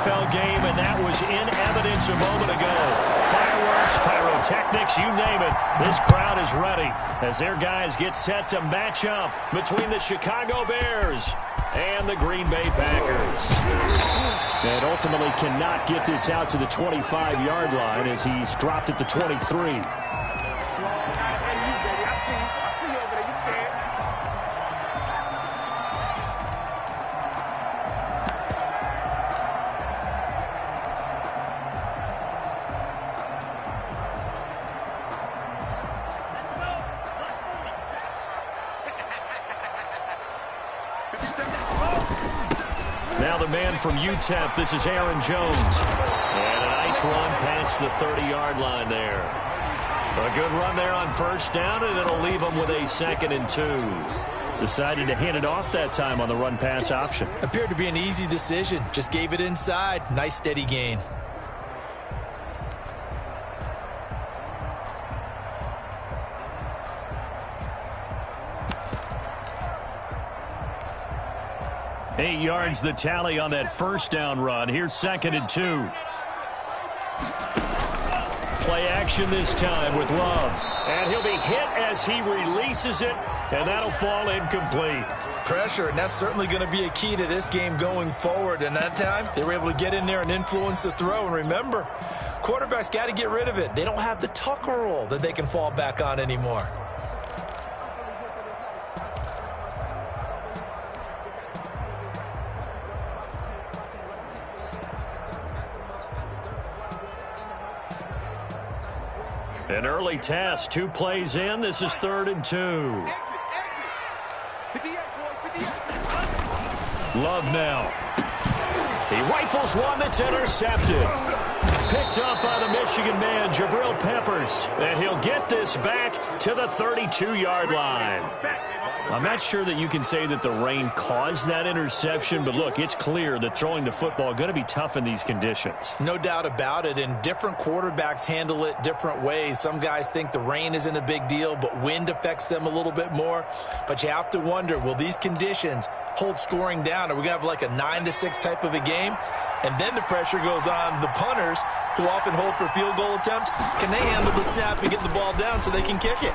NFL game, and that was in evidence a moment ago. Fireworks, pyrotechnics, you name it. This crowd is ready as their guys get set to match up between the Chicago Bears and the Green Bay Packers. And ultimately cannot get this out to the 25-yard line as he's dropped at the 23. Now the man from UTEP, this is Aaron Jones. And a nice run past the 30-yard line there. A good run there on first down, and it'll leave him with a 2nd and 2. Decided to hand it off that time on the run-pass option. Appeared to be an easy decision. Just gave it inside. Nice steady gain. Eight yards the tally on that first down run. Here's 2nd and 2. Play action this time with Love. And he'll be hit as he releases it, and that'll fall incomplete. Pressure, and that's certainly going to be a key to this game going forward. And that time, they were able to get in there and influence the throw. And remember, quarterbacks got to get rid of it. They don't have the Tucker roll that they can fall back on anymore. An early test, 2 plays in. This is 3rd and 2. Love now. He rifles one that's intercepted. Picked up by the Michigan man, Jabril Peppers. And he'll get this back to the 32-yard line. I'm not sure that you can say that the rain caused that interception, but look, it's clear that throwing the football is going to be tough in these conditions. No doubt about it, and different quarterbacks handle it different ways. Some guys think the rain isn't a big deal, but wind affects them a little bit more. But you have to wonder, will these conditions hold scoring down? Are we going to have like a 9-6 type of a game? And then the pressure goes on the punters, who often hold for field goal attempts. Can they handle the snap and get the ball down so they can kick it?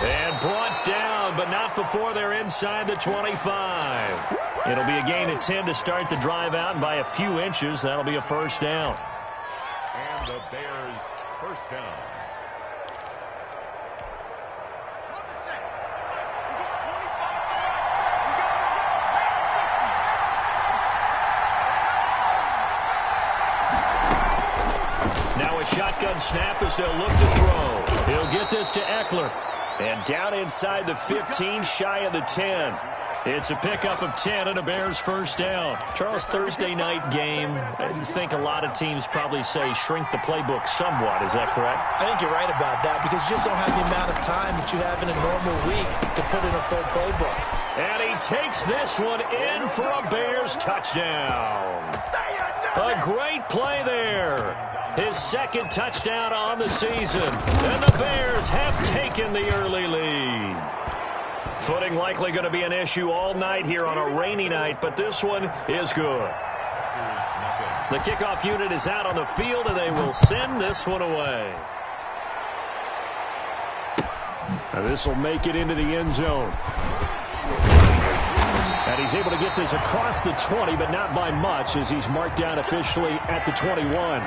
And brought down, but not before they're inside the 25. It'll be a gain of 10 to start the drive out, and by a few inches, that'll be a first down. And the Bears first down. Now a shotgun snap as they'll look to throw. He'll get this to Eckler. And down inside the 15, shy of the 10. It's a pickup of 10 and a Bears first down. Charles, Thursday night game, I think a lot of teams probably say shrink the playbook somewhat. Is that correct? I think you're right about that because you just don't have the amount of time that you have in a normal week to put in a full playbook. And he takes this one in for a Bears touchdown. A great play there. His 2nd touchdown on the season. And the Bears have taken the early lead. Footing likely going to be an issue all night here on a rainy night, but this one is good. The kickoff unit is out on the field, and they will send this one away. Now this will make it into the end zone. And he's able to get this across the 20, but not by much, as he's marked down officially at the 21.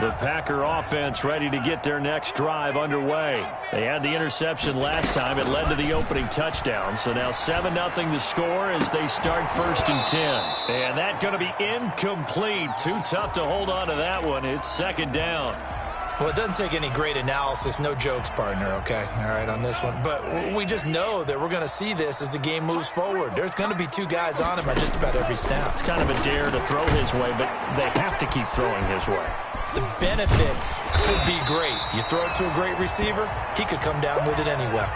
The Packer offense ready to get their next drive underway. They had the interception last time. It led to the opening touchdown. So now 7-0 the score as they start 1st and 10. And that's going to be incomplete. Too tough to hold on to that one. It's 2nd down. Well, it doesn't take any great analysis. No jokes, partner, okay? All right, on this one. But we just know that we're going to see this as the game moves forward. There's going to be 2 guys on him at just about every snap. It's kind of a dare to throw his way, but they have to keep throwing his way. the benefits could be great. You throw it to a great receiver, he could come down with it anyway.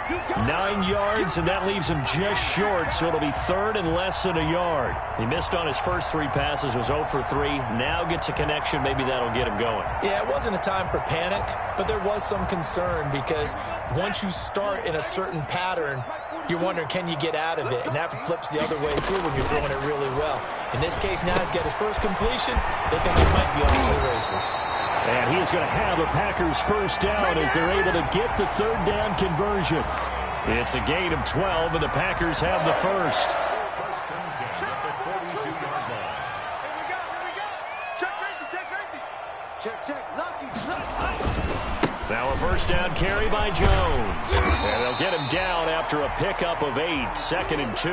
9 yards, and that leaves him just short, so it'll be third and less than a yard. He missed on his first 3 passes, was 0 for 3. Now gets a connection. Maybe that'll get him going. Yeah, it wasn't a time for panic, but there was some concern because once you start in a certain pattern, you're wondering, can you get out of it? And that flips the other way, too, when you're throwing it really well. In this case, now he's got his first completion. They think he might be off to the races. And he is going to have the Packers first down as they're able to get the third down conversion. It's a gain of 12, and the Packers have the first. Now a first down carry by Jones. And they'll get him down after a pickup of 8, 2nd and 2.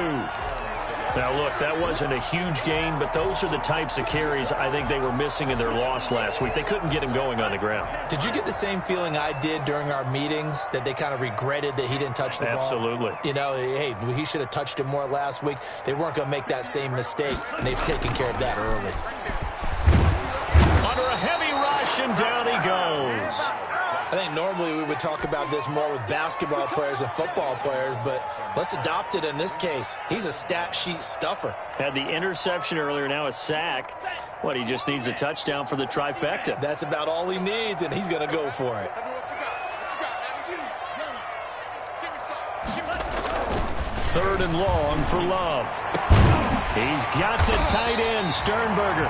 Now, look, that wasn't a huge gain, but those are the types of carries I think they were missing in their loss last week. They couldn't get him going on the ground. Did you get the same feeling I did during our meetings, that they kind of regretted that he didn't touch the ball? Absolutely. You know, hey, he should have touched it more last week. They weren't going to make that same mistake, and they've taken care of that early. Under a heavy rush, and down he goes. I think normally we would talk about this more with basketball players and football players, but let's adopt it in this case. He's a stat sheet stuffer. Had the interception earlier, now a sack. What, he just needs a touchdown for the trifecta. That's about all he needs, and he's going to go for it. Third and long for Love. He's got the tight end, Sternberger.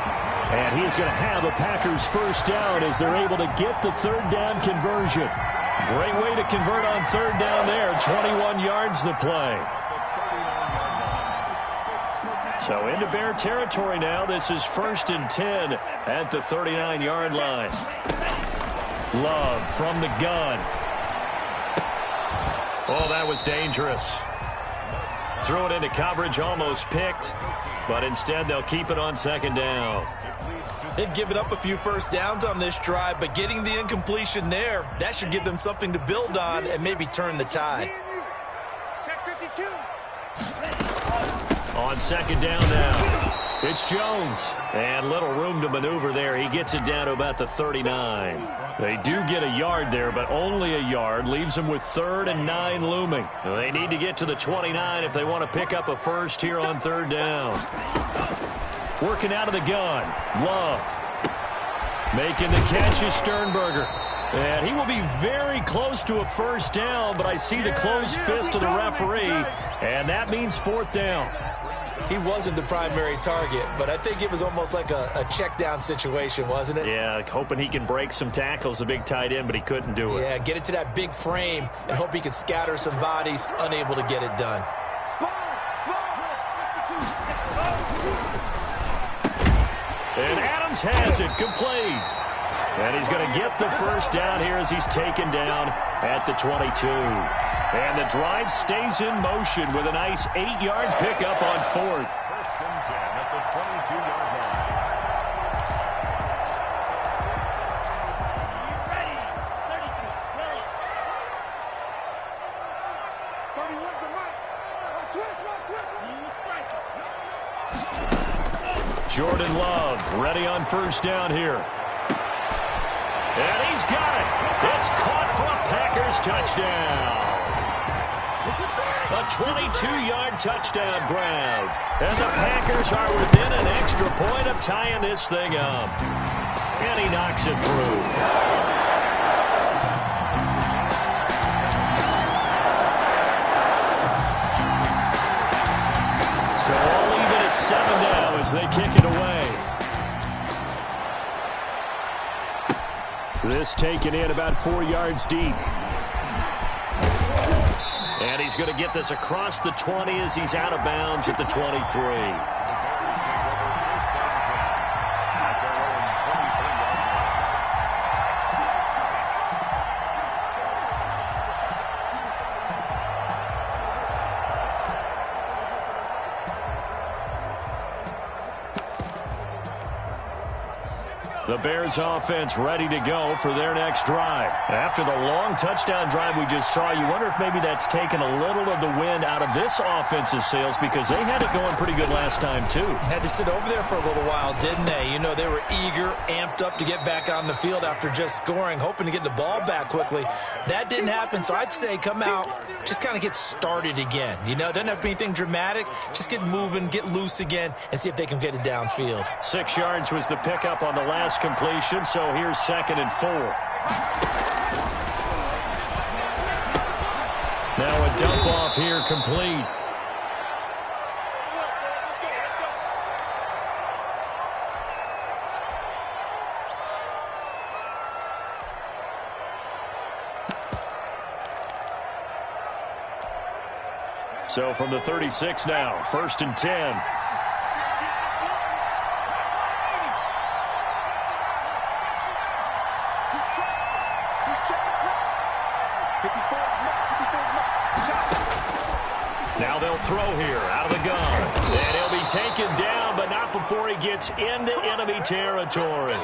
And he's going to have the Packers first down as they're able to get the third down conversion. Great way to convert on third down there. 21 yards the play. So into Bear territory now. This is 1st and 10 at the 39-yard line. Love from the gun. Oh, that was dangerous. Threw it into coverage, almost picked. But instead, they'll keep it on 2nd down. They've given up a few first downs on this drive, but getting the incompletion there, that should give them something to build on and maybe turn the tide. On 2nd down now, it's Jones. And little room to maneuver there. He gets it down to about the 39. They do get a yard there, but only a yard. Leaves them with 3rd and 9 looming. They need to get to the 29 if they want to pick up a first here on 3rd down. Working out of the gun. Love. Making the catch is Sternberger. And he will be very close to a first down, but I see the closed fist of the referee, and that means 4th down. He wasn't the primary target, but I think it was almost like a check down situation, wasn't it? Yeah, hoping he can break some tackles, a big tight end, but he couldn't do it. Yeah, get it to that big frame and hope he can scatter some bodies, unable to get it done. And Adams has it, complete. And he's going to get the first down here as he's taken down at the 22. And the drive stays in motion with a nice 8-yard pickup on 4th. 1st and 10 at the 22-yard line. Jordan Love ready on first down here. And he's got it. It's caught for a Packers touchdown. A 22-yard touchdown grab. And the Packers are within an extra point of tying this thing up. And he knocks it through. So all even at 7 now as they kick it away. This taken in about 4 yards deep. And he's going to get this across the 20 as he's out of bounds at the 23. The Bears offense ready to go for their next drive. After the long touchdown drive we just saw, you wonder if maybe that's taken a little of the wind out of this offense's sails, because they had it going pretty good last time too. Had to sit over there for a little while, didn't they? You know, they were eager, amped up to get back on the field after just scoring, hoping to get the ball back quickly. That didn't happen, so I'd say come out, just kind of get started again. You know, doesn't have to be anything dramatic. Just get moving, get loose again, and see if they can get it downfield. 6 yards was the pickup on the last completion, so here's 2nd and 4. Now a dump off here complete. So from the 36 now, 1st and 10. Now they'll throw here out of the gun. And he'll be taken down, but not before he gets into enemy territory.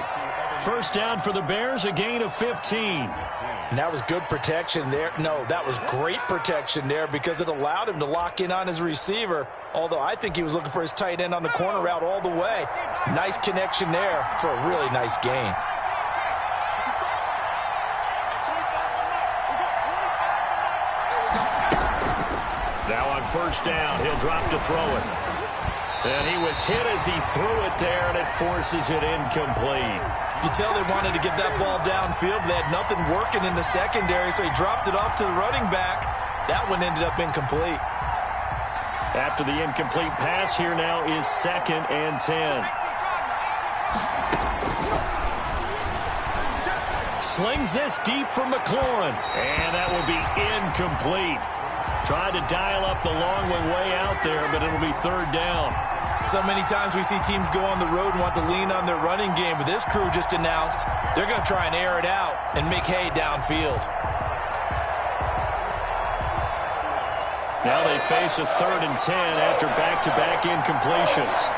1st down for the Bears, a gain of 15. And that was good protection there. No, that was great protection there because it allowed him to lock in on his receiver, although I think he was looking for his tight end on the corner route all the way. Nice connection there for a really nice gain. Now on 1st down, he'll drop to throw it. And he was hit as he threw it there, and it forces it incomplete. You can tell they wanted to get that ball downfield, but they had nothing working in the secondary, so he dropped it off to the running back. That one ended up incomplete. After the incomplete pass, here now is 2nd and 10. Slings this deep from McLaurin, and that will be incomplete. Tried to dial up the long one way out there, but it'll be 3rd down. So many times we see teams go on the road and want to lean on their running game, but this crew just announced they're going to try and air it out and make hay downfield. Now they face a 3rd and 10 after back-to-back incompletions.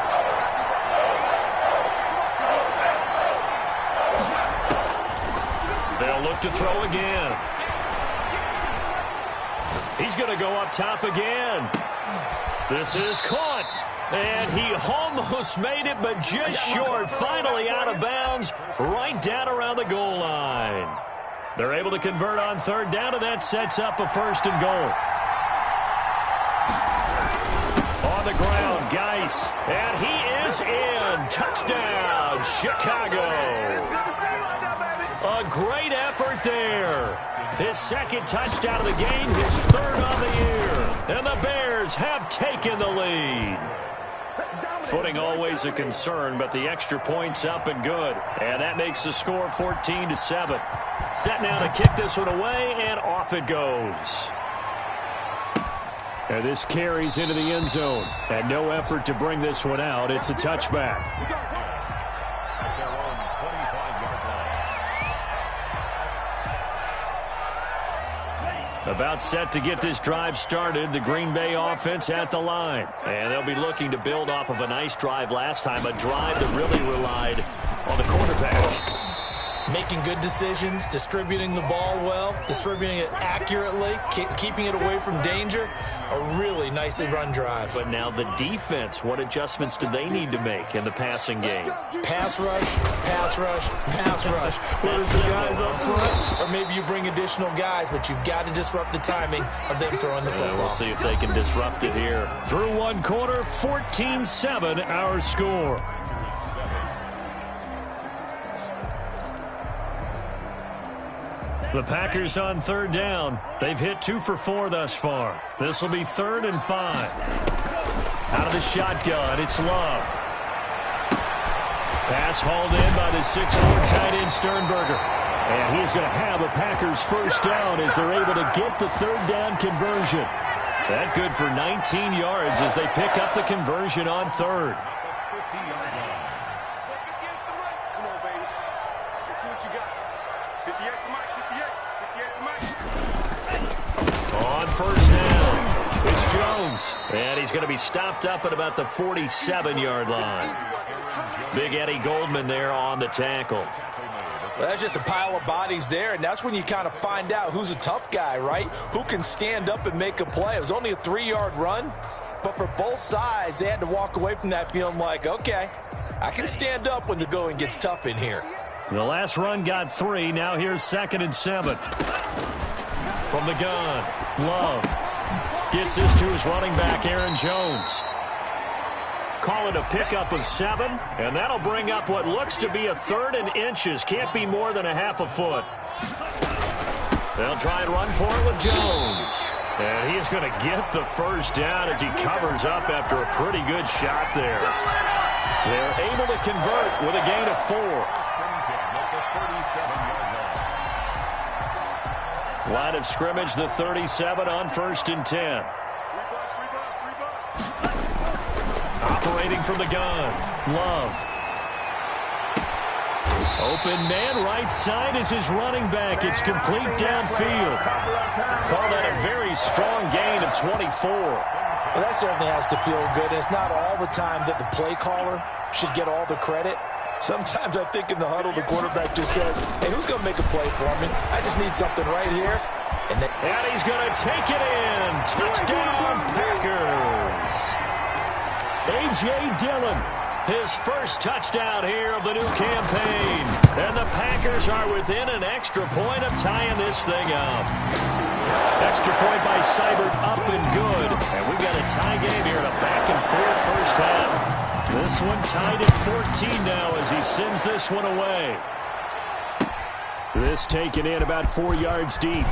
They'll look to throw again. He's going to go up top again. This is caught. And he almost made it, but just short. Finally out of bounds, right down around the goal line. They're able to convert on 3rd down, and that sets up a 1st and goal. On the ground, Geis. And he is in. Touchdown, Chicago. A great effort there. His 2nd touchdown of the game, his 3rd on the year. And the Bears have taken the lead. Footing always a concern, but the extra point's up and good. And that makes the score 14-7. Set now to kick this one away, and off it goes. And this carries into the end zone. And no effort to bring this one out. It's a touchback. About set to get this drive started, the Green Bay offense at the line. And they'll be looking to build off of a nice drive last time, a drive that really relied on the quarterback. Making good decisions, distributing the ball well, distributing it accurately, keeping it away from danger. A really nicely run drive. But now the defense, what adjustments do they need to make in the passing game? Pass rush, pass rush, pass rush. Whether it's the guys up front or maybe you bring additional guys, but you've got to disrupt the timing of them throwing the football. We'll see if they can disrupt it here. Through one quarter, 14-7 our score. The Packers on 3rd down. They've hit 2 for 4 thus far. This will be 3rd and 5. Out of the shotgun, it's Love. Pass hauled in by the 6'4" tight end Sternberger. And he's going to have a Packers 1st down as they're able to get the 3rd down conversion. That good for 19 yards as they pick up the conversion on 3rd. On 1st down, it's Jones. And he's going to be stopped up at about the 47-yard line. Big Eddie Goldman there on the tackle. Well, that's just a pile of bodies there, and that's when you kind of find out who's a tough guy, right? Who can stand up and make a play. It was only a 3-yard run, but for both sides, they had to walk away from that feeling like, okay, I can stand up when the going gets tough in here. The last run got 3. Now here's 2nd and 7. From the gun, Love gets this to his running back, Aaron Jones. Call it a pickup of 7, and that'll bring up what looks to be a 3rd and inches. Can't be more than a half a foot. They'll try and run for it with Jones. And he is going to get the first down as he covers up after a pretty good shot there. They're able to convert with a gain of 4. Line of scrimmage, the 37 on 1st and 10. Operating from the gun, Love. Open man, right side is his running back. It's complete downfield. Call that a very strong gain of 24. Well, that certainly has to feel good. It's not all the time that the play caller should get all the credit. Sometimes I think in the huddle, the quarterback just says, hey, who's going to make a play for me? I just need something right here. And he's going to take it in. Touchdown, Packers. A.J. Dillon, his first touchdown here of the new campaign. And the Packers are within an extra point of tying this thing up. Extra point by Seibert, up and good. And we've got a tie game here in a back-and-forth first half. This one tied at 14 now as he sends this one away. This taken in about 4 yards deep.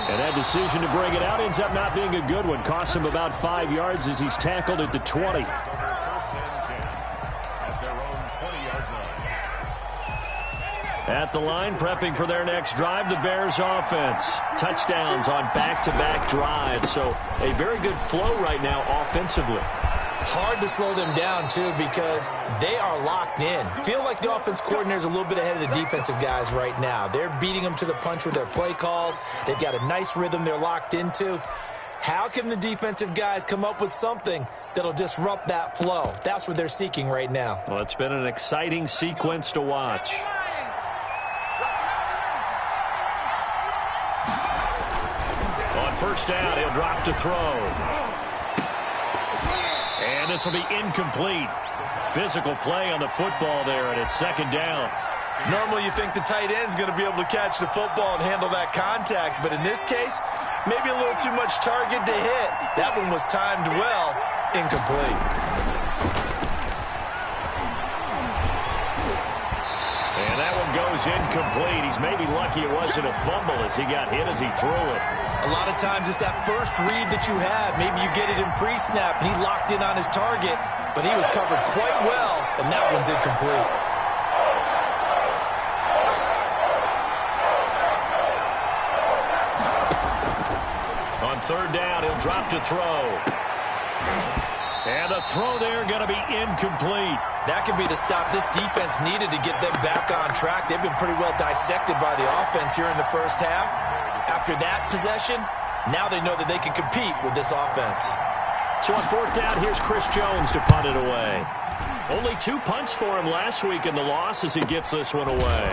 And that decision to bring it out ends up not being a good one. Costs him about 5 yards as he's tackled at the 20. At the line, prepping for their next drive, the Bears offense. Touchdowns on back-to-back drives. So a very good flow right now offensively. Hard to slow them down, too, because they are locked in. Feel like the offense coordinator is a little bit ahead of the defensive guys right now. They're beating them to the punch with their play calls. They've got a nice rhythm they're locked into. How can the defensive guys come up with something that'll disrupt that flow? That's what they're seeking right now. Well, it's been an exciting sequence to watch. On first down, he'll drop to throw. And this will be incomplete. Physical play on the football there, and it's 2nd down. Normally you think the tight end's going to be able to catch the football and handle that contact, but in this case, maybe a little too much target to hit. That one was timed well, incomplete. And that one goes incomplete. He's maybe lucky it wasn't a fumble as he got hit as he threw it. A lot of times it's that first read that you have. Maybe you get it in pre-snap, and he locked in on his target, but he was covered quite well, and that one's incomplete. On 3rd down, he'll drop to throw. And the throw there going to be incomplete. That could be the stop this defense needed to get them back on track. They've been pretty well dissected by the offense here in the first half. After that possession, now they know that they can compete with this offense. So on 4th down, here's Chris Jones to punt it away. Only 2 punts for him last week in the loss as he gets this one away.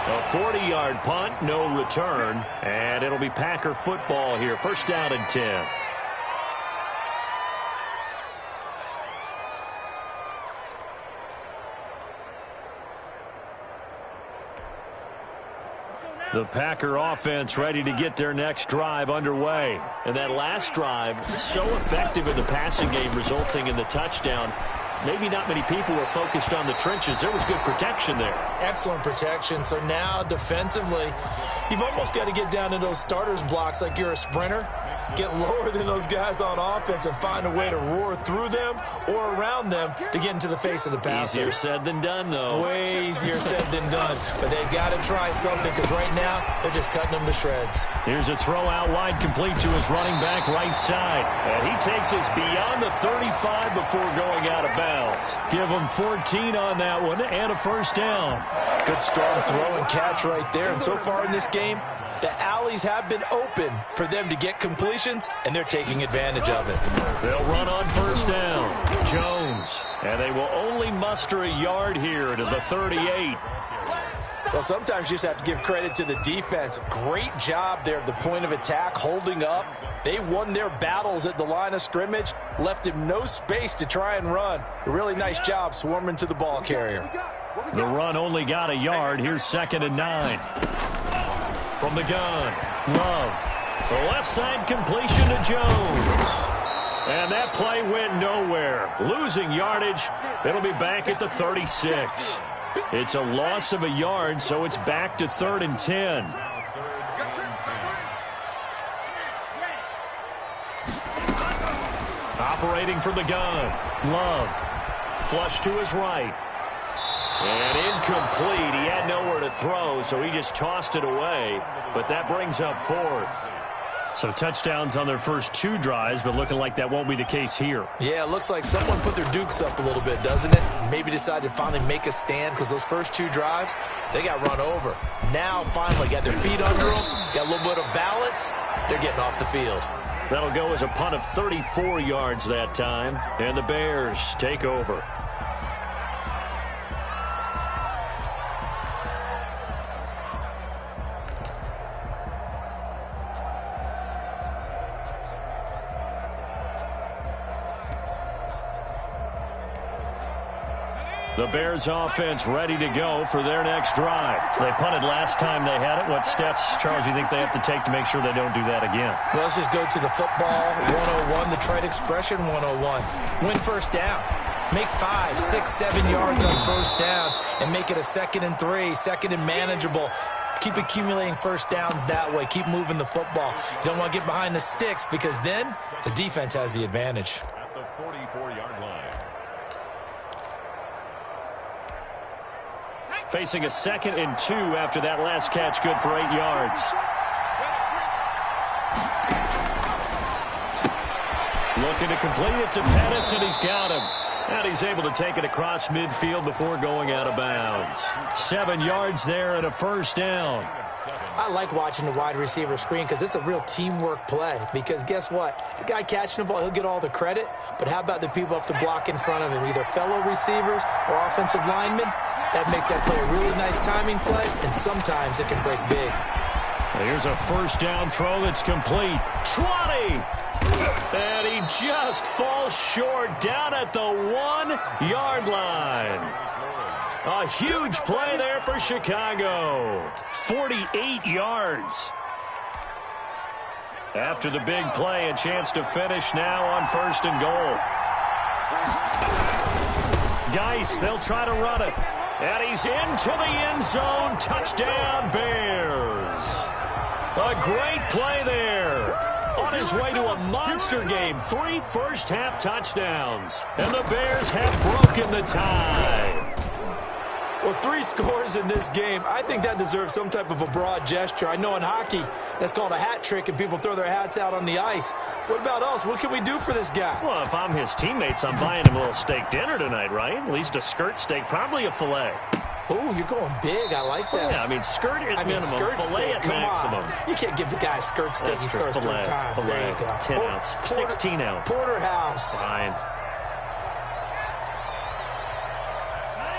A 40-yard punt, no return, and it'll be Packer football here. 1st down and 10. The Packer offense ready to get their next drive underway. And that last drive, so effective in the passing game, resulting in the touchdown. Maybe not many people were focused on the trenches. There was good protection there. Excellent protection. So now defensively, you've almost got to get down to those starters blocks like you're a sprinter. Get lower than those guys on offense and find a way to roar through them or around them to get into the face of the passer. Easier said than done, though. Way easier said than done. But they've got to try something because right now they're just cutting them to shreds. Here's a throw out wide complete to his running back right side. And he takes us beyond the 35 before going out of bounds. Give him 14 on that one and a 1st down. Good strong throw and catch right there. And so far in this game, The alleys have been open for them to get completions, and they're taking advantage of it. They'll run on first down. Jones. And they will only muster a yard here to the 38. Well, sometimes you just have to give credit to the defense. Great job there at the point of attack, holding up. They won their battles at the line of scrimmage, left him no space to try and run. A really nice job swarming to the ball carrier. The run only got a yard. Here's 2nd and 9. From the gun, Love. The left side completion to Jones. And that play went nowhere. Losing yardage. It'll be back at the 36. It's a loss of a yard, so it's back to 3rd and 10. Operating from the gun, Love. Flush to his right. And incomplete. He had nowhere to throw, so he just tossed it away. But that brings up 4th. So touchdowns on their first 2 drives, but looking like that won't be the case here. Yeah, it looks like someone put their dukes up a little bit, doesn't it? Maybe decided to finally make a stand because those first 2 drives, they got run over. Now, finally, got their feet under them, got a little bit of balance. They're getting off the field. That'll go as a punt of 34 yards that time, and the Bears take over. The Bears offense ready to go for their next drive. They punted last time they had it. What steps, Charles, you think they have to take to make sure they don't do that again? Well, let's just go to the football 101, the trade expression 101. Win first down. Make 5, 6, 7 yards on first down and make it a 2nd and 3, 2nd and manageable. Keep accumulating first downs that way. Keep moving the football. You don't want to get behind the sticks because then the defense has the advantage. At the 44-yard line. Facing a 2nd and 2 after that last catch, good for 8 yards. Looking to complete it to Pettis, and he's got him. And he's able to take it across midfield before going out of bounds. 7 yards there and a first down. I like watching the wide receiver screen because it's a real teamwork play. Because guess what? The guy catching the ball, he'll get all the credit. But how about the people up to block in front of him, either fellow receivers or offensive linemen? That makes that play a really nice timing play, and sometimes it can break big. Here's a first down throw that's complete. 20! And he just falls short down at the 1-yard line. A huge play there for Chicago. 48 yards. After the big play, a chance to finish now on 1st and goal. Geis, they'll try to run it. And he's into the end zone. Touchdown, Bears. A great play there. On his way to a monster game. 3 first-half touchdowns. And the Bears have broken the tie. Well, 3 scores in this game. I think that deserves some type of a broad gesture. I know in hockey, that's called a hat trick, and people throw their hats out on the ice. What about us? What can we do for this guy? Well, if I'm his teammates, I'm buying him a little steak dinner tonight, right? At least a skirt steak, probably a filet. Oh, you're going big. I like that. Yeah, I mean, skirt at minimum, skirt filet steak. at Come maximum. On. You can't give the guy a skirt steak. He scores 3 times. Filet, There you go. 10 ounce, 16 ounce. Porterhouse. Fine.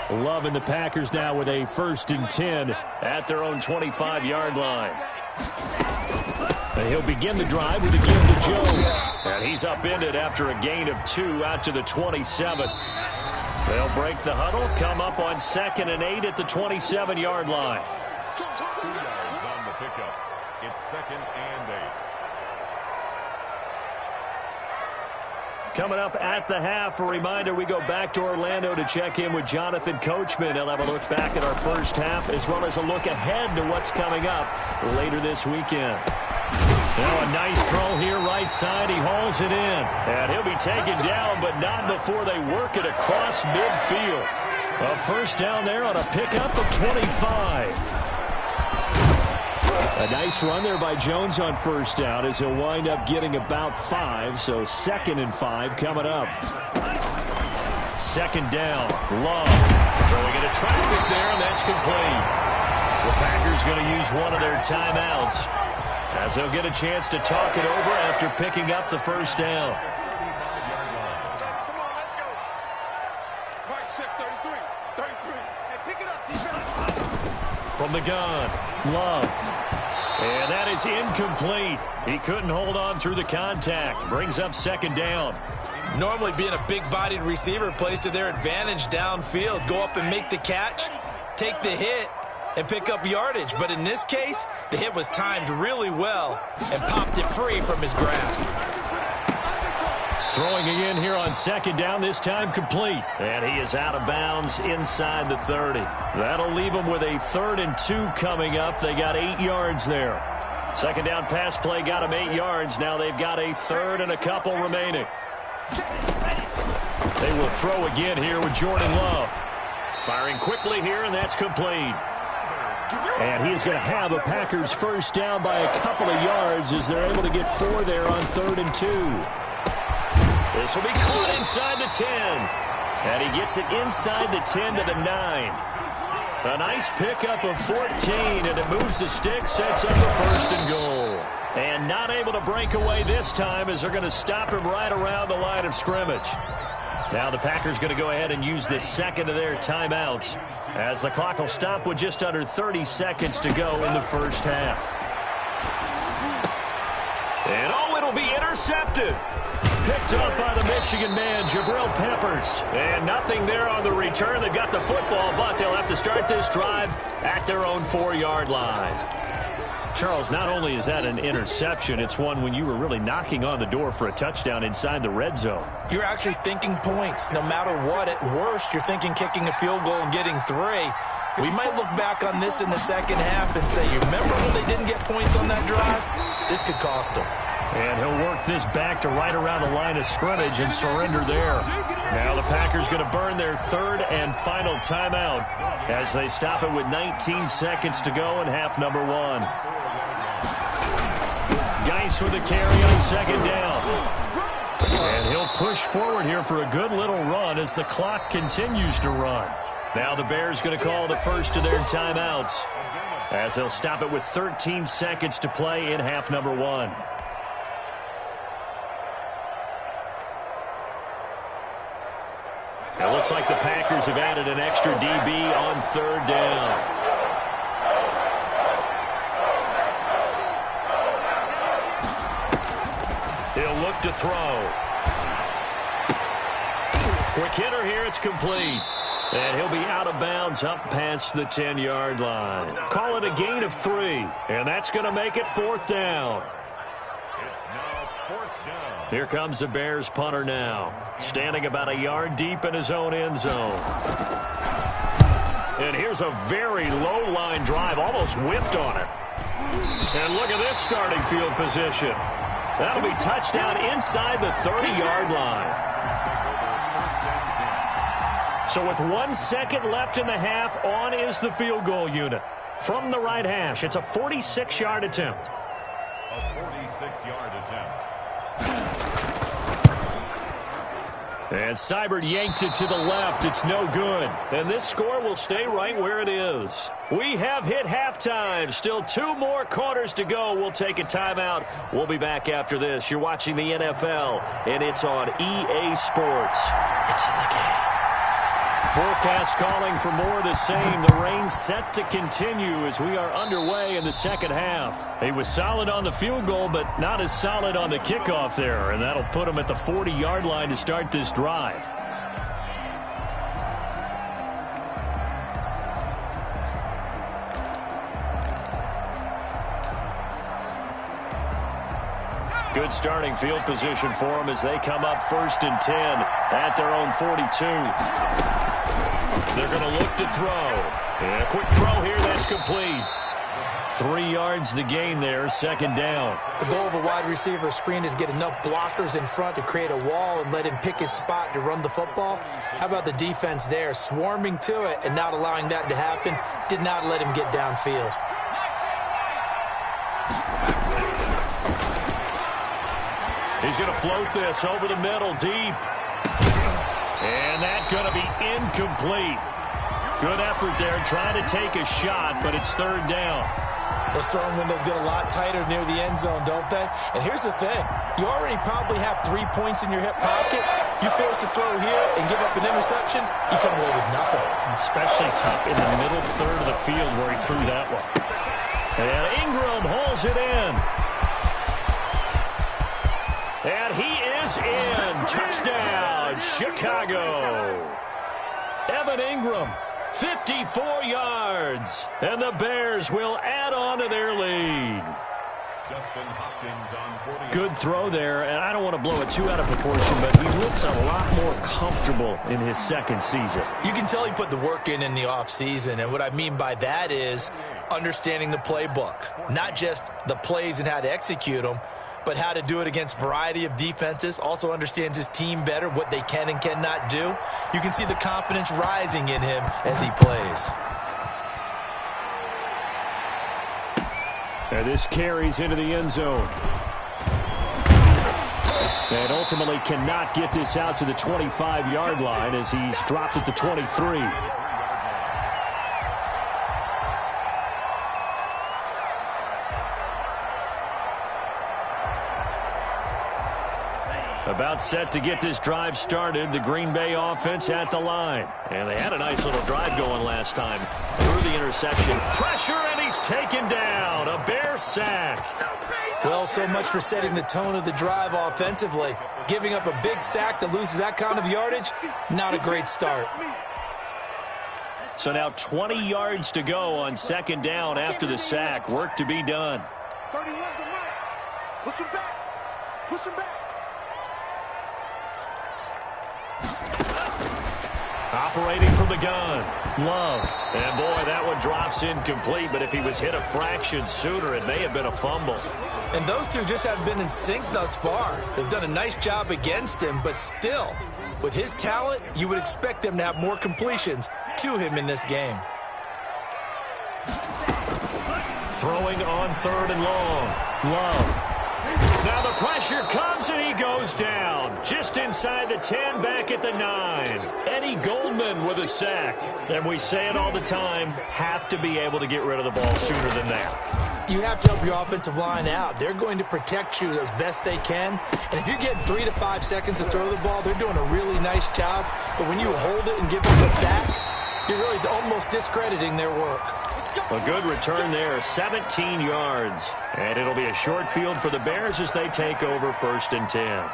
Loving the Packers now with a 1st and 10 at their own 25-yard line. And he'll begin the drive with a give to Jones. And he's upended after a gain of 2 out to the 27. They'll break the huddle, come up on 2nd and 8 at the 27-yard line. 2 yards on the pickup. It's 2nd and 8. Coming up at the half, a reminder, we go back to Orlando to check in with Jonathan Coachman. He'll have a look back at our first half as well as a look ahead to what's coming up later this weekend. Now a nice throw here right side. He hauls it in. And he'll be taken down, but not before they work it across midfield. A first down there on a pickup of 25. A nice run there by Jones on first down as he'll wind up getting about 5. So 2nd and 5 coming up. 2nd down. Love throwing into traffic there, and that's complete. The Packers going to use one of their timeouts as they'll get a chance to talk it over after picking up the first down. From the gun, Love. And that is incomplete. He couldn't hold on through the contact. Brings up second down. Normally being a big-bodied receiver plays to their advantage downfield. Go up and make the catch, take the hit, and pick up yardage. But in this case, the hit was timed really well and popped it free from his grasp. Throwing again here on second down, this time complete. And he is out of bounds inside the 30. That'll leave him with a 3rd and 2 coming up. They got 8 yards there. Second down pass play got him 8 yards. Now they've got a 3rd and a couple remaining. They will throw again here with Jordan Love. Firing quickly here, and that's complete. And he is going to have a Packers first down by a couple of yards as they're able to get 4 there on 3rd and 2. This will be caught inside the 10. And he gets it inside the 10 to the 9. A nice pickup of 14, and it moves the stick, sets up a 1st and goal. And not able to break away this time as they're going to stop him right around the line of scrimmage. Now the Packers going to go ahead and use the second of their timeouts as the clock will stop with just under 30 seconds to go in the first half. And oh, it'll be intercepted. Picked up by the Michigan man, Jabril Peppers. And nothing there on the return. They've got the football, but they'll have to start this drive at their own 4-yard line. Charles, not only is that an interception, it's one when you were really knocking on the door for a touchdown inside the red zone. You're actually thinking points. No matter what, at worst, you're thinking kicking a field goal and getting 3. We might look back on this in the second half and say, you remember when they didn't get points on that drive? This could cost them. And he'll work this back to right around the line of scrimmage and surrender there. Now the Packers going to burn their 3rd and final timeout as they stop it with 19 seconds to go in half number 1. Geis with the carry on second down. And he'll push forward here for a good little run as the clock continues to run. Now the Bears going to call the first of their timeouts as they'll stop it with 13 seconds to play in half number 1. It looks like the Packers have added an extra DB on 3rd down. He'll look to throw. Quick hitter here, it's complete. And he'll be out of bounds up past the 10-yard line. Call it a gain of 3, and that's going to make it 4th down. It's now 4th down. Here comes the Bears punter now, standing about a yard deep in his own end zone. And here's a very low line drive, almost whiffed on it. And look at this starting field position. That'll be touchdown inside the 30-yard line. So with 1 second left in the half, on is the field goal unit. From the right hash, it's a 46-yard attempt. A 46-yard attempt. And Seibert yanked it to the left. It's no good. And this score will stay right where it is. We have hit halftime. Still 2 more quarters to go. We'll take a timeout. We'll be back after this. You're watching the NFL, and it's on EA Sports. It's in the game. Forecast calling for more of the same. The rain set to continue as we are underway in the second half. He was solid on the field goal, but not as solid on the kickoff there, and that'll put him at the 40-yard line to start this drive. Good starting field position for them as they come up 1st and 10 at their own 42. They're going to look to throw. And a quick throw here, that's complete. 3 yards the gain there, second down. The goal of a wide receiver screen is get enough blockers in front to create a wall and let him pick his spot to run the football. How about the defense there, swarming to it and not allowing that to happen? Did not let him get downfield. He's going to float this over the middle, deep. And that's going to be incomplete. Good effort there, trying to take a shot, but it's third down. Those throwing windows get a lot tighter near the end zone, don't they? And here's the thing. You already probably have 3 points in your hip pocket. You force a throw here and give up an interception, you come away with nothing. Especially tough in the middle third of the field where he threw that one. And Ingram hauls it in. And he is in. Touchdown, Chicago. Evan Ingram, 54 yards. And the Bears will add on to their lead. Good throw there, and I don't want to blow it too out of proportion, but he looks a lot more comfortable in his second season. You can tell he put the work in the offseason, and what I mean by that is understanding the playbook. Not just the plays and how to execute them, but how to do it against a variety of defenses. Also understands his team better, what they can and cannot do. You can see the confidence rising in him as he plays. And this carries into the end zone. And ultimately cannot get this out to the 25-yard line as he's dropped at the 23. About set to get this drive started, the Green Bay offense at the line. And they had a nice little drive going last time. Through the interception. Pressure, and he's taken down. A Bear sack. Well, so much for setting the tone of the drive offensively. Giving up a big sack that loses that kind of yardage, not a great start. So now 20 yards to go on second down after the sack. Work to be done. 31 to right. Push him back. Push him back. Operating from the gun, Love. And boy, that one drops incomplete, but if he was hit a fraction sooner, it may have been a fumble. And those two just haven't been in sync thus far. They've done a nice job against him, but still, with his talent, you would expect them to have more completions to him in this game. Throwing on third and long, Love. Now the pressure comes and he goes down. Just inside the 10, back at the 9. Eddie Goldman with a sack. And we say it all the time, have to be able to get rid of the ball sooner than that. You have to help your offensive line out. They're going to protect you as best they can. And if you get 3 to 5 seconds to throw the ball, they're doing a really nice job. But when you hold it and give them a sack, you're really almost discrediting their work. A good return there, 17 yards. And it'll be a short field for the Bears as they take over 1st and 10.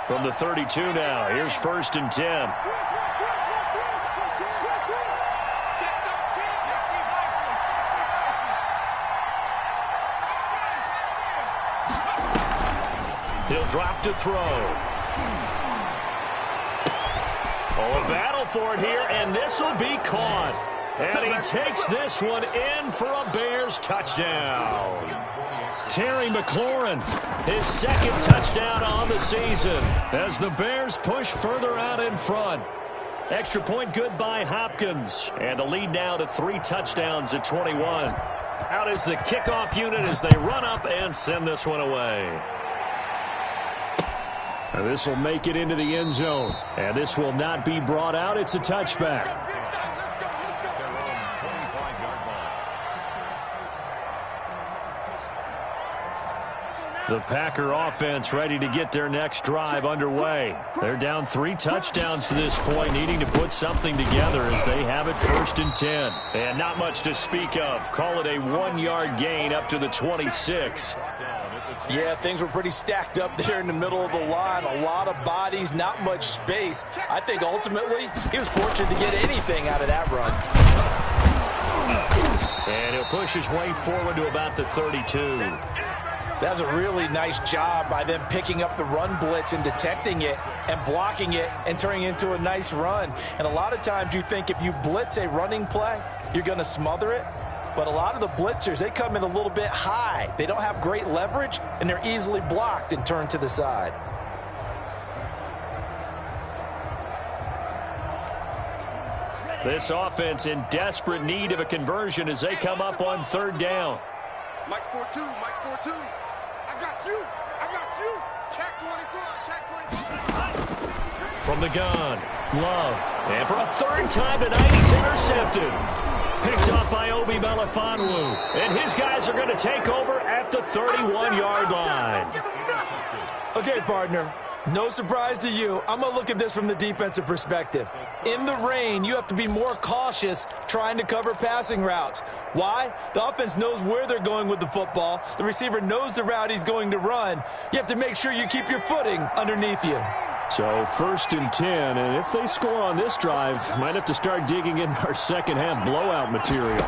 From the 32 now, here's 1st and 10. He'll drop to throw. Oh, a battle for it here, and this will be caught. And he takes this one in for a Bears touchdown. Terry McLaurin, his second touchdown on the season as the Bears push further out in front. Extra point good by Hopkins. And the lead now to 3 touchdowns at 21. Out is the kickoff unit as they run up and send this one away. And this will make it into the end zone. And this will not be brought out. It's a touchback. The Packer offense ready to get their next drive underway. They're down 3 touchdowns to this point, needing to put something together as they have it 1st and 10. And not much to speak of. Call it a 1-yard gain up to the 26. Yeah, things were pretty stacked up there in the middle of the line. A lot of bodies, not much space. I think ultimately he was fortunate to get anything out of that run. And he'll push his way forward to about the 32. That's a really nice job by them picking up the run blitz and detecting it and blocking it and turning it into a nice run. And a lot of times you think if you blitz a running play, you're going to smother it. But a lot of the blitzers, they come in a little bit high. They don't have great leverage, and they're easily blocked and turned to the side. This offense in desperate need of a conversion as they come up on 3rd down. Mike's 4-2, Mike's 4-2. I got you. Check 24, check 24. From the gun, Love. And for a third time tonight, he's intercepted. Picked up by Obi Melifonwu. And his guys are going to take over at the 31-yard line. Okay, partner. No surprise to you. I'm going to look at this from the defensive perspective. In the rain, you have to be more cautious trying to cover passing routes. Why? The offense knows where they're going with the football. The receiver knows the route he's going to run. You have to make sure you keep your footing underneath you. So 1st and 10, and if they score on this drive, might have to start digging in our second-half blowout material.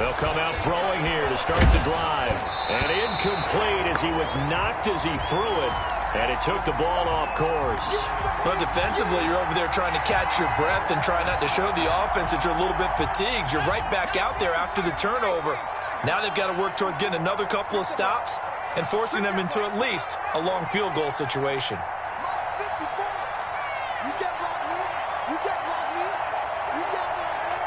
They'll come out throwing here to start the drive. And incomplete as he was knocked as he threw it. And it took the ball off course. But defensively, you're over there trying to catch your breath and try not to show the offense that you're a little bit fatigued. You're right back out there after the turnover. Now they've got to work towards getting another couple of stops and forcing them into at least a long field goal situation. You get blocked me. You get blocked me. You get blocked me.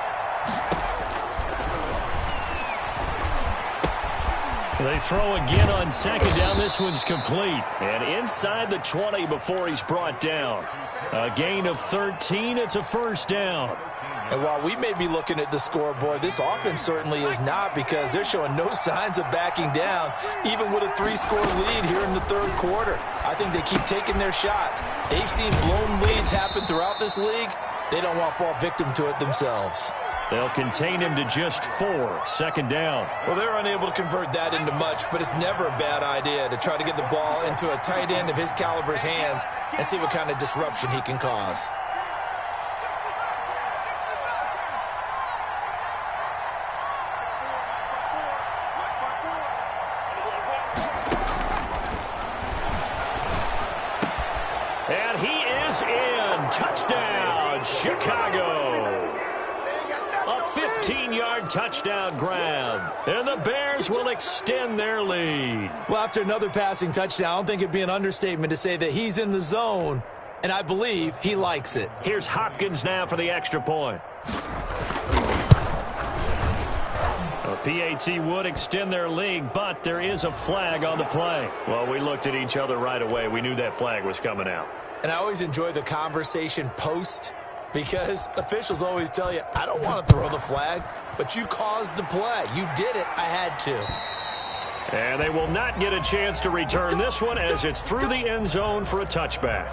They throw again on second down. This one's complete. And inside the 20 before he's brought down. A gain of 13. It's a first down. And while we may be looking at the scoreboard, this offense certainly is not, because they're showing no signs of backing down, even with a 3-score lead here in the third quarter. I think they keep taking their shots. They've seen blown leads happen throughout this league. They don't want to fall victim to it themselves. They'll contain him to just 4. Second down. Well, they're unable to convert that into much, but it's never a bad idea to try to get the ball into a tight end of his caliber's hands and see what kind of disruption he can cause. And he is in. Touchdown, Chicago. A 15-yard touchdown grab. And the Bears will extend their lead. Well, after another passing touchdown, I don't think it'd be an understatement to say that he's in the zone, and I believe he likes it. Here's Hopkins now for the extra point. A PAT would extend their lead, but there is a flag on the play. Well, we looked at each other right away. We knew that flag was coming out. And I always enjoy the conversation post, because officials always tell you, I don't want to throw the flag, but you caused the play. You did it. I had to. And they will not get a chance to return this one as it's through the end zone for a touchback.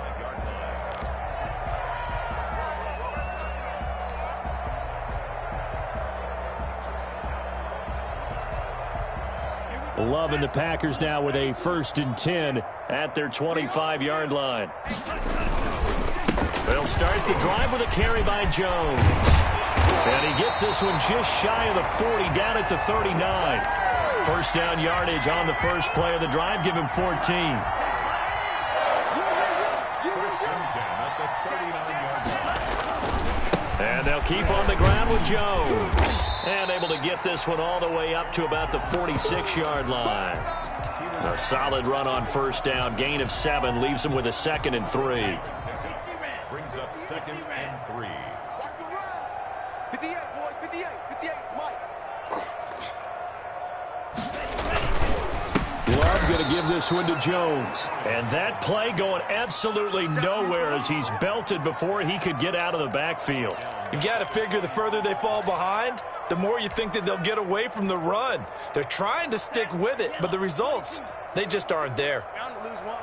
Love and the Packers now with a 1st and 10 at their 25-yard line. They'll start the drive with a carry by Jones. And he gets this one just shy of the 40, down at the 39. First down yardage on the first play of the drive. Give him 14. And they'll keep on the ground with Jones. And able to get this one all the way up to about the 46-yard line. A solid run on first down. Gain of 7 leaves them with a 2nd and 3. Brings up 2nd and 3. Watch the run. 58, boys. 58. 58. It's Mike. Love going to give this one to Jones. And that play going absolutely nowhere as he's belted before he could get out of the backfield. You've got to figure the further they fall behind, the more you think that they'll get away from the run. They're trying to stick with it, but the results, they just aren't there. Bound to lose one.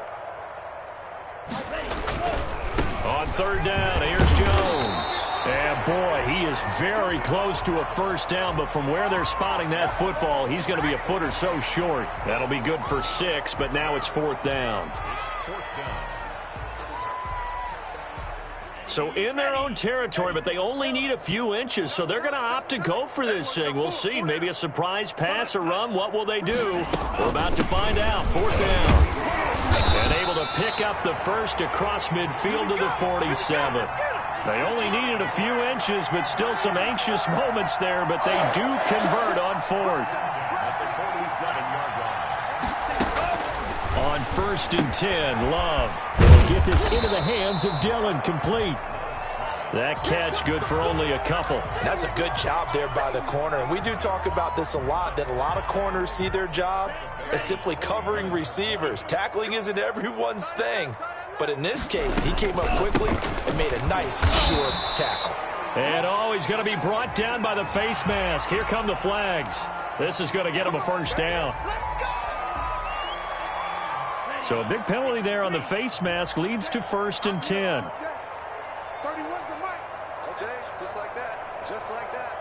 On third down, here's Jones. And boy, he is very close to a first down, but from where they're spotting that football, he's going to be a foot or so short. That'll be good for 6, but now it's 4th down. So in their own territory, but they only need a few inches, so they're going to opt to go for this thing. We'll see. Maybe a surprise pass or run. What will they do? We're about to find out. 4th down. And able to pick up the first across midfield to the 47. They only needed a few inches, but still some anxious moments there, but they do convert on 4th. On 1st and 10, Love will get this into the hands of Dillon, complete. That catch good for only a couple. That's a good job there by the corner. And we do talk about this a lot, that a lot of corners see their job as simply covering receivers. Tackling isn't everyone's thing. But in this case, he came up quickly and made a nice, short tackle. And he's going to be brought down by the face mask. Here come the flags. This is going to get him a first down. So a big penalty there on the face mask leads to 1st and 10. 31's the mic. Okay, just like that. Just like that.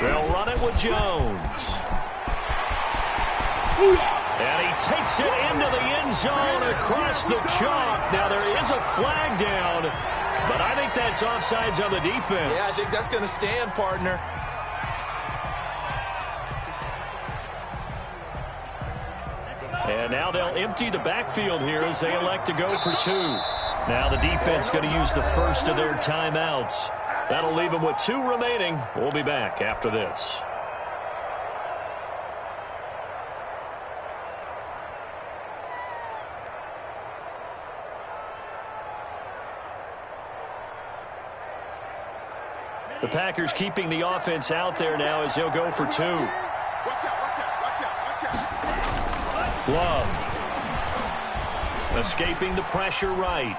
They'll run it with Jones. And he takes it into the end zone across the chalk. Now there is a flag down, but I think that's offsides on the defense. Yeah, I think that's going to stand, partner. And now they'll empty the backfield here as they elect to go for 2. Now the defense going to use the first of their timeouts. That'll leave them with 2 remaining. We'll be back after this. The Packers keeping the offense out there now as they'll go for 2. Watch out, watch out, watch out, watch out. Love. Escaping the pressure right.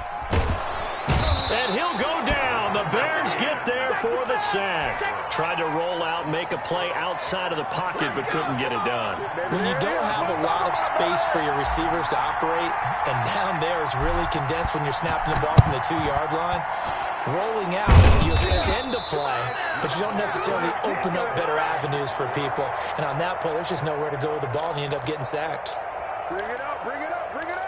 And he'll go down. The Bears get there for the sack. Tried to roll out and make a play outside of the pocket, but couldn't get it done. When you don't have a lot of space for your receivers to operate, and down there is really condensed when you're snapping the ball from the 2-yard line, rolling out, you extend the play, but you don't necessarily open up better avenues for people. And on that play, there's just nowhere to go with the ball, and you end up getting sacked. Bring it up, bring it up, bring it up.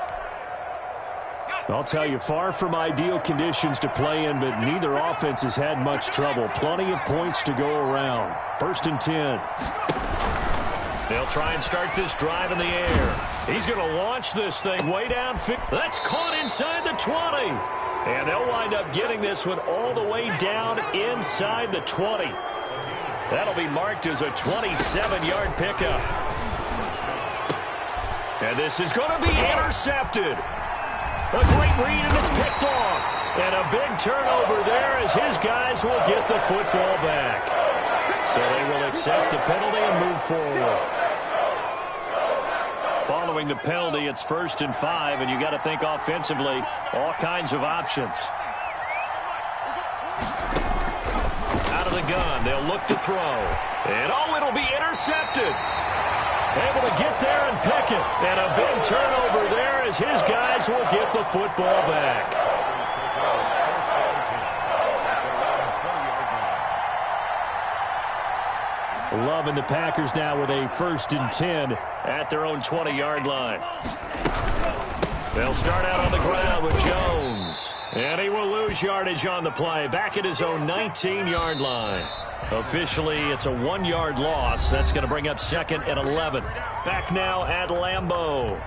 I'll tell you, far from ideal conditions to play in, but neither offense has had much trouble. Plenty of points to go around. 1st and 10. They'll try and start this drive in the air. He's going to launch this thing way downfield. That's caught inside the 20. And they'll wind up getting this one all the way down inside the 20. That'll be marked as a 27-yard pickup. And this is going to be intercepted. A great read, and it's picked off. And a big turnover there as his guys will get the football back. So they will accept the penalty and move forward. Following the penalty, it's 1st and 5, and you got to think offensively, all kinds of options. Out of the gun, they'll look to throw. And it'll be intercepted. Able to get there and pick it. And a big turnover there as his guys will get the football back. Love and the Packers now with a 1st and 10 at their own 20-yard line. They'll start out on the ground with Jones. And he will lose yardage on the play. Back at his own 19-yard line. Officially, it's a 1-yard loss. That's going to bring up 2nd and 11. Back now at Lambeau.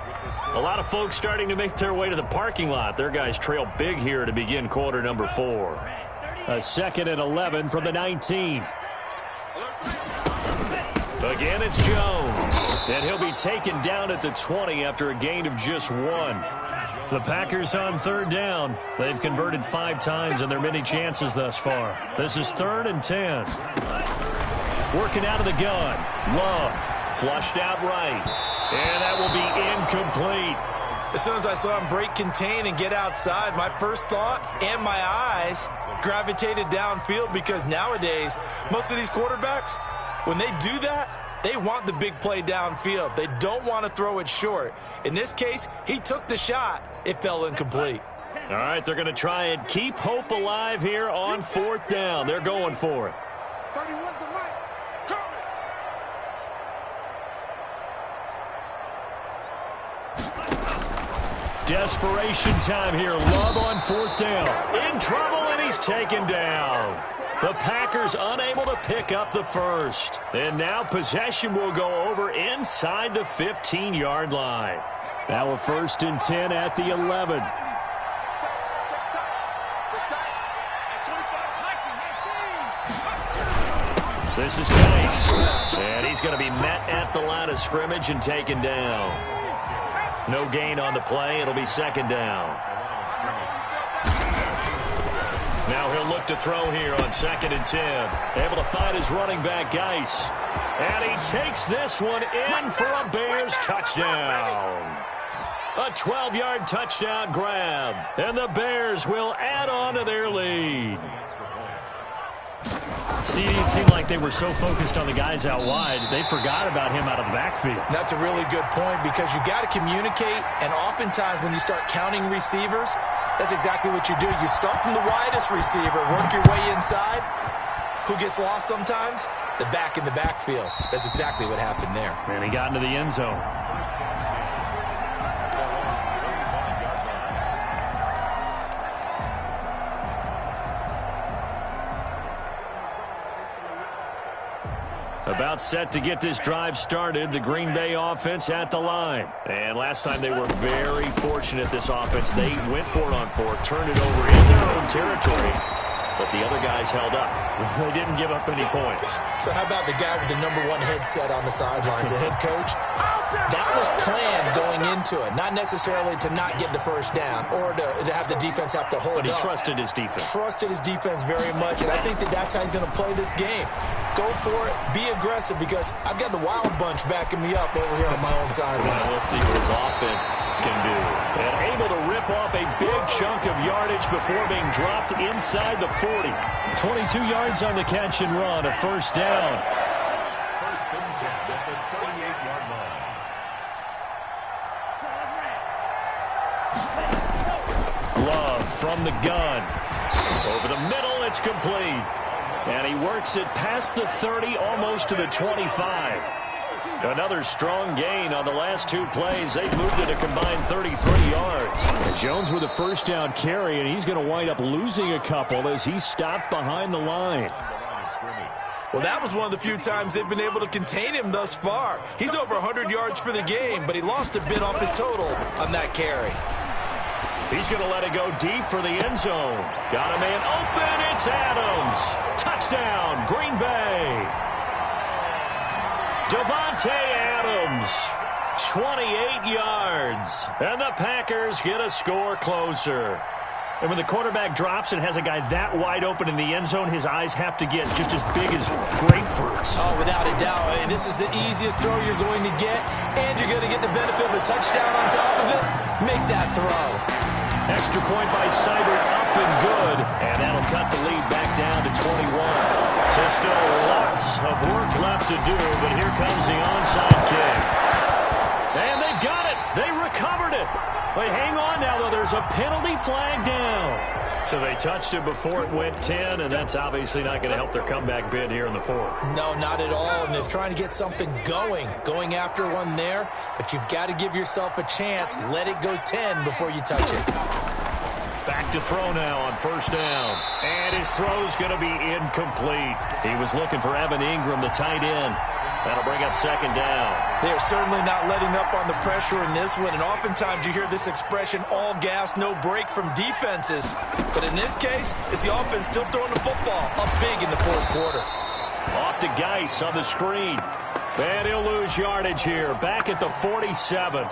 A lot of folks starting to make their way to the parking lot. Their guys trail big here to begin quarter number 4. A 2nd and 11 from the 19. Again, it's Jones. And he'll be taken down at the 20 after a gain of just 1. The Packers on 3rd down. They've converted 5 times in their many chances thus far. This is 3rd and 10. Working out of the gun. Love. Flushed out right. And that will be incomplete. As soon as I saw him break contain and get outside, my first thought and my eyes gravitated downfield, because nowadays, most of these quarterbacks, when they do that, they want the big play downfield. They don't want to throw it short. In this case, he took the shot. It fell incomplete. All right, they're going to try and keep hope alive here on 4th down. They're going for it. 31's the mic. Desperation time here. Love on 4th down. In trouble, and he's taken down. The Packers unable to pick up the first. And now possession will go over inside the 15-yard line. Now a 1st and 10 at the 11. This is Case. And he's going to be met at the line of scrimmage and taken down. No gain on the play. It'll be 2nd down. Now he'll look to throw here on 2nd and 10. Able to find his running back, Geis. And he takes this one in for a Bears touchdown. A 12-yard touchdown grab. And the Bears will add on to their lead. See, it seemed like they were so focused on the guys out wide, they forgot about him out of the backfield. That's a really good point because you got to communicate, and oftentimes when you start counting receivers, that's exactly what you do. You start from the widest receiver, work your way inside. Who gets lost sometimes? The back in the backfield. That's exactly what happened there. And he got into the end zone. About set to get this drive started, the Green Bay offense at the line. And last time they were very fortunate, this offense. They went for it on fourth, turned it over in their own territory, but the other guys held up. They didn't give up any points. So how about the guy with the #1 headset on the sidelines, the head coach? That was planned going into it, not necessarily to not get the first down or to have the defense have to hold up. But he trusted his defense. Trusted his defense very much, and I think that's how he's going to play this game. Go for it, be aggressive, because I've got the wild bunch backing me up over here on my own sideline. Well, we'll see what his offense can do. And able to rip off a big chunk of yardage before being dropped inside the 40. 22 yards on the catch and run, a first down. First and 10 at the 38-yard line. Love from the gun. Over the middle, it's complete. And he works it past the 30, almost to the 25. Another strong gain on the last two plays. They've moved it a combined 33 yards. And Jones with a first down carry, and he's going to wind up losing a couple as he stopped behind the line. Well, that was one of the few times they've been able to contain him thus far. He's over 100 yards for the game, but he lost a bit off his total on that carry. He's going to let it go deep for the end zone. Got a man open. It's Adams. Touchdown, Green Bay. Devontae Adams, 28 yards. And the Packers get a score closer. And when the quarterback drops and has a guy that wide open in the end zone, his eyes have to get just as big as grapefruits. Oh, without a doubt. And this is the easiest throw you're going to get, and you're going to get the benefit of a touchdown on top of it. Make that throw. Extra point by Seibert, up and good. And that'll cut the lead back down to 21. So still lots of work left to do, but here comes the onside kick. And they've got it. They recovered it. But hang on now, though. There's a penalty flag down. So they touched it before it went 10, and that's obviously not going to help their comeback bid here in the fourth. No, not at all. And they're trying to get something going after one there. But you've got to give yourself a chance. Let it go 10 before you touch it. Back to throw now on first down. And his throw's going to be incomplete. He was looking for Evan Ingram, the tight end. That'll bring up second down. They are certainly not letting up on the pressure in this one, and oftentimes you hear this expression, all gas, no break from defenses. But in this case, it's the offense still throwing the football up big in the fourth quarter. Off to Geis on the screen. And he'll lose yardage here, back at the 47.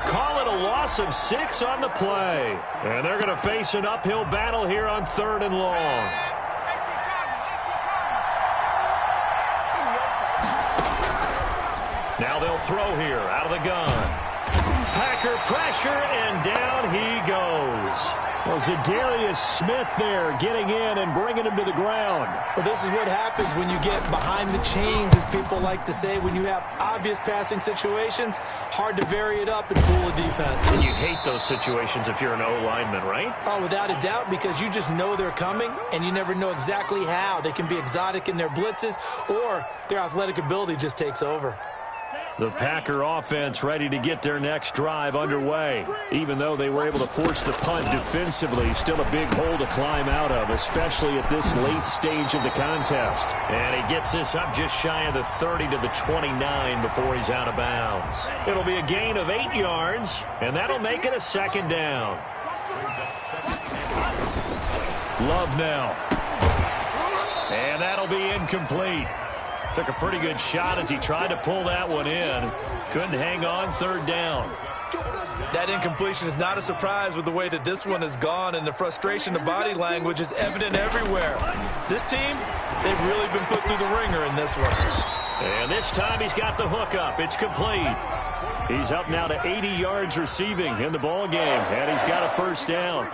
Call it a loss of 6 on the play. And they're going to face an uphill battle here on 3rd and long. Now they'll throw here out of the gun. Packer pressure, and down he goes. Well, Zadarius Smith there getting in and bringing him to the ground. Well, this is what happens when you get behind the chains, as people like to say. When you have obvious passing situations, hard to vary it up and fool a defense. And you hate those situations if you're an O-lineman, right? Oh, without a doubt, because you just know they're coming, and you never know exactly how. They can be exotic in their blitzes, or their athletic ability just takes over. The Packer offense ready to get their next drive underway. Even though they were able to force the punt defensively, still a big hole to climb out of, especially at this late stage of the contest. And he gets this up just shy of the 30 to the 29 before he's out of bounds. It'll be a gain of 8 yards, and that'll make it a second down. Love now. And that'll be incomplete. Took a pretty good shot as he tried to pull that one in. Couldn't hang on, third down. That incompletion is not a surprise with the way that this one has gone, and the frustration, the body language is evident everywhere. This team, they've really been put through the ringer in this one. And this time he's got the hook up. It's complete. He's up now to 80 yards receiving in the ball game, and he's got a first down.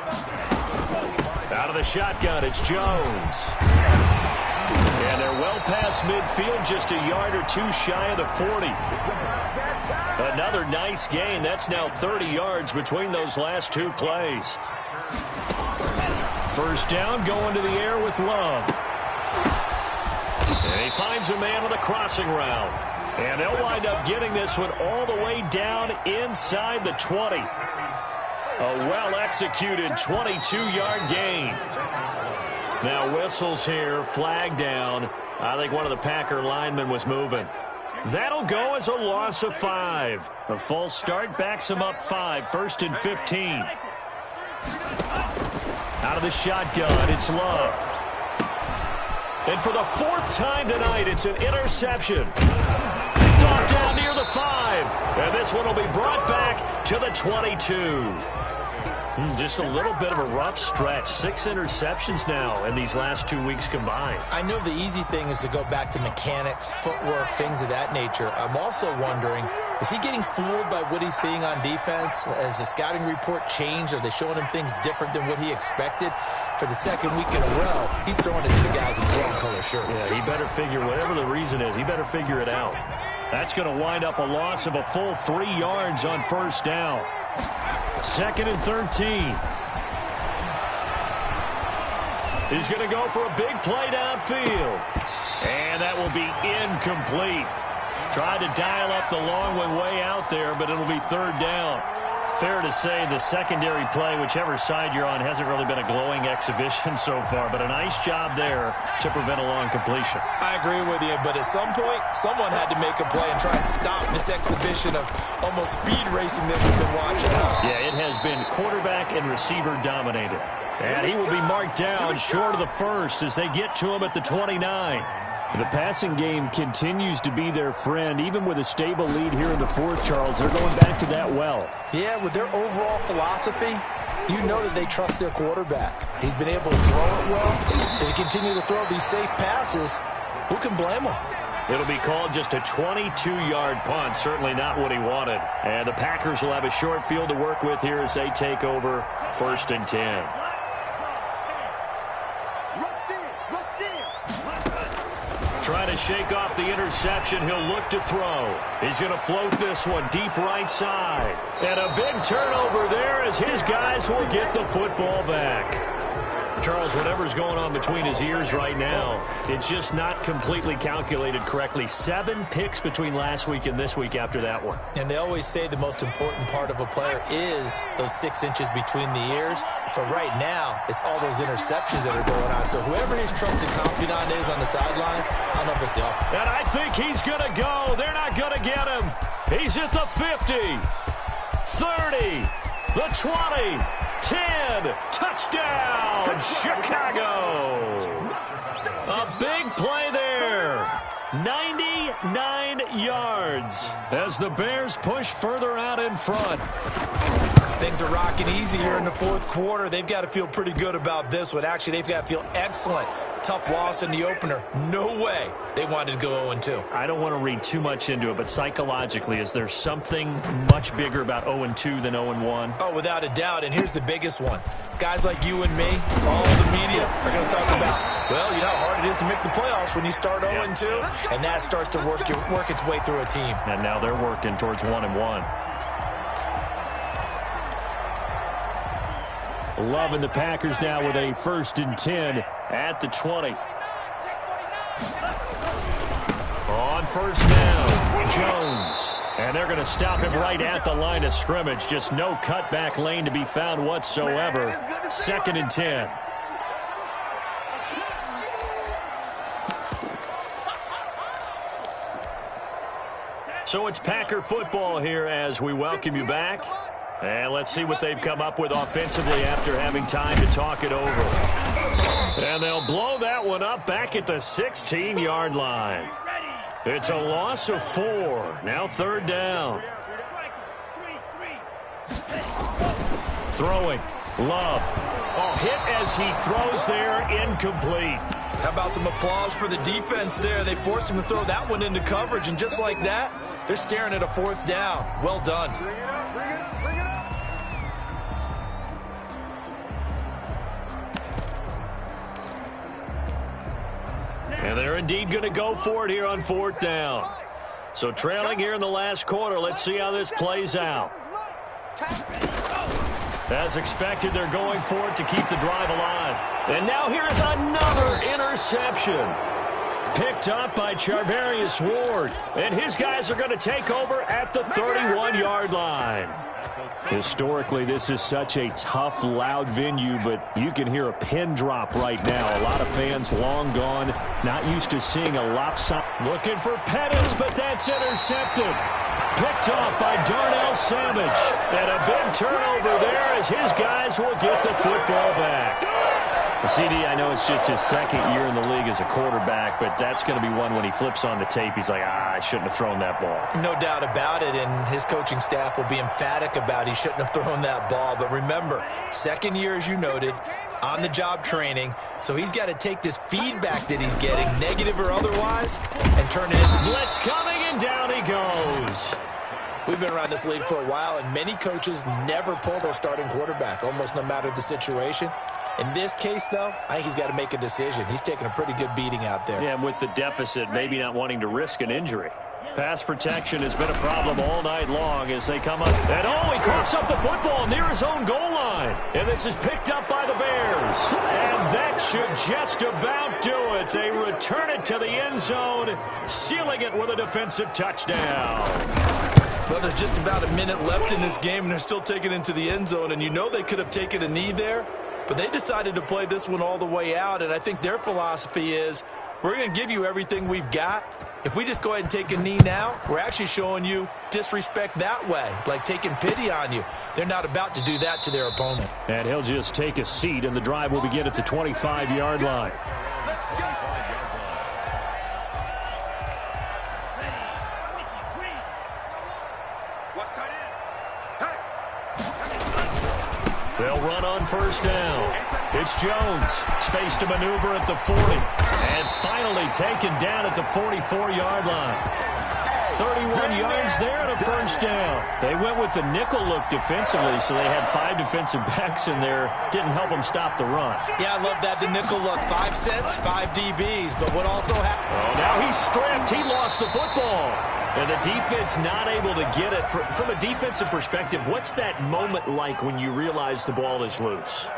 Out of the shotgun, it's Jones. And they're well past midfield, just a yard or two shy of the 40. Another nice gain. That's now 30 yards between those last two plays. First down, going to the air with Love. And he finds a man with a crossing route. And they'll wind up getting this one all the way down inside the 20. A well-executed 22-yard gain. Now whistles here, flag down. I think one of the Packer linemen was moving. That'll go as a loss of 5. A false start backs him up 5, first and 15. Out of the shotgun, it's Love. And for the 4th time tonight, it's an interception. Down near the 5. And this one will be brought back to the 22. Just a little bit of a rough stretch. 6 interceptions now in these last 2 weeks combined. I know the easy thing is to go back to mechanics, footwork, things of that nature. I'm also wondering, is he getting fooled by what he's seeing on defense? Has the scouting report changed? Are they showing him things different than what he expected? For the second week in a row, he's throwing it to the guys in brown color shirts. Yeah, he better figure, whatever the reason is, he better figure it out. That's going to wind up a loss of a full 3 yards on first down. 2nd and 13. He's going to go for a big play downfield. And that will be incomplete. Tried to dial up the long one way out there, but it'll be 3rd down. Fair to say the secondary play, whichever side you're on, hasn't really been a glowing exhibition so far, but a nice job there to prevent a long completion. I agree with you, but at some point, someone had to make a play and try and stop this exhibition of almost speed racing that we've been watching. Yeah, it has been quarterback and receiver dominated. And he will be marked down short of the first as they get to him at the 29. The passing game continues to be their friend. Even with a stable lead here in the 4th, Charles, they're going back to that well. Yeah, with their overall philosophy, you know that they trust their quarterback. He's been able to throw it well. They continue to throw these safe passes. Who can blame them? It'll be called just a 22-yard punt. Certainly not what he wanted. And the Packers will have a short field to work with here as they take over 1st and 10. Trying to shake off the interception. He'll look to throw. He's going to float this one deep right side. And a big turnover there as his guys will get the football back. Charles, whatever's going on between his ears right now, it's just not completely calculated correctly. 7 picks between last week and this week after that one. And they always say the most important part of a player is those 6 inches between the ears. But right now, it's all those interceptions that are going on. So whoever his trusted confidant is on the sidelines, I don't know if it's the offense. And I think he's going to go. They're not going to get him. He's at the 50, 30, the 20, 10, touchdown, Chicago. A big play there. 99 yards as the Bears push further out in front. Things are rocking easy here in the 4th quarter. They've got to feel pretty good about this one. Actually, they've got to feel excellent. Tough loss in the opener. No way they wanted to go 0-2. I don't want to read too much into it, but psychologically, is there something much bigger about 0-2 than 0-1? Oh, without a doubt. And here's the biggest one. Guys like you and me, all of the media, are going to talk about, well, you know how hard it is to make the playoffs when you start 0-2, and that starts to work its way through a team. And now they're working towards 1-1. Loving the Packers now with a 1st and 10 at the 20. On first down, Jones. And they're going to stop him right at the line of scrimmage. Just no cutback lane to be found whatsoever. 2nd and 10. So it's Packer football here as we welcome you back. And let's see what they've come up with offensively after having time to talk it over. And they'll blow that one up back at the 16-yard line. It's a loss of 4. Now 3rd down. Throwing. Love. Oh, hit as he throws there. Incomplete. How about some applause for the defense there? They forced him to throw that one into coverage, and just like that, they're staring at a 4th down. Well done. And they're indeed going to go for it here on 4th down. So trailing here in the last quarter, let's see how this plays out. As expected, they're going for it to keep the drive alive. And now here's another interception. Picked up by Charvarius Ward. And his guys are going to take over at the 31-yard line. Historically, this is such a tough, loud venue, but you can hear a pin drop right now. A lot of fans long gone, not used to seeing a lopsided. Looking for Pettis, but that's intercepted. Picked off by Darnell Savage. And a big turnover there as his guys will get the football back. CD, I know it's just his 2nd year in the league as a quarterback, but that's going to be one when he flips on the tape, he's like, I shouldn't have thrown that ball. No doubt about it, and his coaching staff will be emphatic about he shouldn't have thrown that ball. But remember, 2nd year, as you noted, on-the-job training, so he's got to take this feedback that he's getting, negative or otherwise, and turn it into... Blitz coming, and down he goes. We've been around this league for a while, and many coaches never pull their starting quarterback, almost no matter the situation. In this case, though, I think he's got to make a decision. He's taking a pretty good beating out there. Yeah, and with the deficit, maybe not wanting to risk an injury. Pass protection has been a problem all night long as they come up. And, he coughs up the football near his own goal line. And this is picked up by the Bears. And that should just about do it. They return it to the end zone, sealing it with a defensive touchdown. Well, there's just about a minute left in this game, and they're still taking it into the end zone. And you know they could have taken a knee there, but they decided to play this one all the way out. And I think their philosophy is, we're going to give you everything we've got. If we just go ahead and take a knee now, we're actually showing you disrespect that way, like taking pity on you. They're not about to do that to their opponent. And he'll just take a seat, and the drive will begin at the 25-yard line. They'll run on 1st down. It's Jones. Space to maneuver at the 40. And finally taken down at the 44-yard line. 31 yards there and a 1st down. They went with the nickel look defensively, so they had 5 defensive backs in there. Didn't help them stop the run. Yeah, I love that, the nickel look. 5 cents, 5 DBs. But what also happened? Now he's stripped. He lost the football. And the defense not able to get it. From a defensive perspective, what's that moment like when you realize the ball is loose?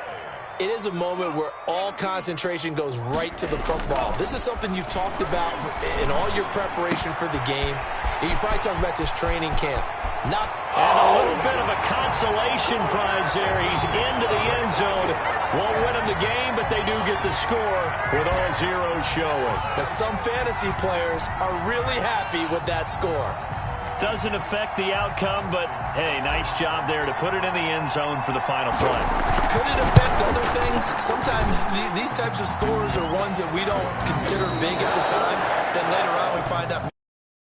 It is a moment where all concentration goes right to the football. This is something you've talked about in all your preparation for the game. You probably talked about since training camp. And a little bit of a consolation prize there. He's into the end zone. Won't win them the game, but they do get the score with all zeros showing. But some fantasy players are really happy with that score. Doesn't affect the outcome, but, hey, nice job there to put it in the end zone for the final play. Could it affect other things? Sometimes these types of scores are ones that we don't consider big at the time. Then later on we find out.